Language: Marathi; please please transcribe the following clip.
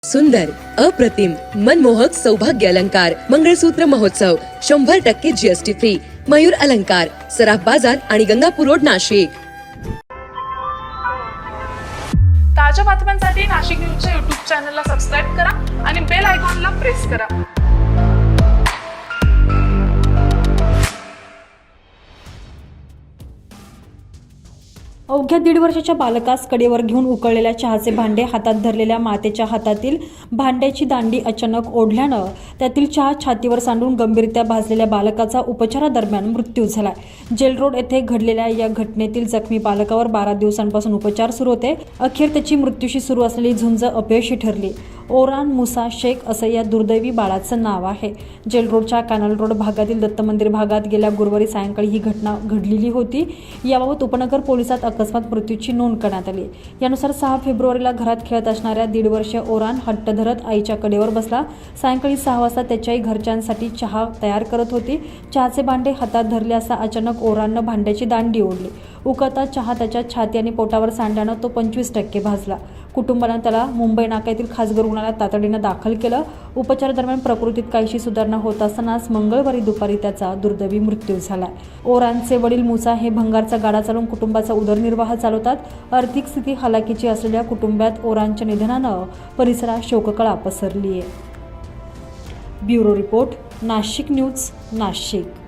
सुंदर, अप्रतिम, मनमोहक सौभाग्य अलंकार मंगळसूत्र महोत्सव 100% जीएसटी फ्री. मयूर अलंकार, सराफ बाजार आणि गंगापूर रोड, नाशिक. ताज्या बातम्यांसाठी नाशिक न्यूजच्या YouTube चॅनलला सबस्क्राईब करा आणि बेल आयकॉनला प्रेस करा. अवघ्या 1.5 वर्षाच्या बालकास कडेवर घेऊन उकळलेल्या चहाचे भांडे हातात धरलेल्या मातेच्या हातातील भांड्याची दांडी अचानक ओढल्यानं त्यातील चहा छातीवर सांडून गंभीररित्या भाजलेल्या बालकाचा उपचारादरम्यान मृत्यू झाला. जेल रोड येथे घडलेल्या या घटनेतील जखमी बालकावर 12 दिवसांपासून उपचार सुरू होते. अखेर त्याची मृत्यूशी सुरू असलेली झुंज अपयशी ठरली. ओरान मुसा शेख असं या दुर्दैवी बाळाचं नाव आहे. जेल रोडच्या कॅनल रोड भागातील दत्त मंदिर भागात गेल्या गुरुवारी सायंकाळी ही घटना घडलेली होती. याबाबत उपनगर पोलिसात अकस्मात मृत्यूची नोंद करण्यात आली. यानुसार 6 फेब्रुवारीला घरात खेळत असणाऱ्या 1.5 वर्षीय ओरान हट्ट धरत आईच्या कडेवर बसला. सायंकाळी 6 वाजता त्याच्या घरच्यांसाठी चहा तयार करत होती. चहाचे भांडे हातात धरले असता अचानक ओराननं भांड्याची दांडी ओढली. उकळता चहा त्याच्या छाती आणि पोटावर सांडल्यानं तो 25% भाजला. कुटुंबानं त्याला मुंबई नाका येथील खासगी रुग्णालयात तातडीनं दाखल केलं. उपचारादरम्यान प्रकृतीत काहीशी सुधारणा होत असतानाच मंगळवारी दुपारी त्याचा दुर्दैवी मृत्यू झाला. ओरानचे वडील मुसा हे भंगारचा गाडा चालवून कुटुंबाचा उदरनिर्वाह चालवतात. आर्थिक स्थिती हालाकीची असलेल्या कुटुंबात ओरानच्या निधनानं परिसरात शोककळा पसरली आहे. Bureau report, Nashik news, Nashik.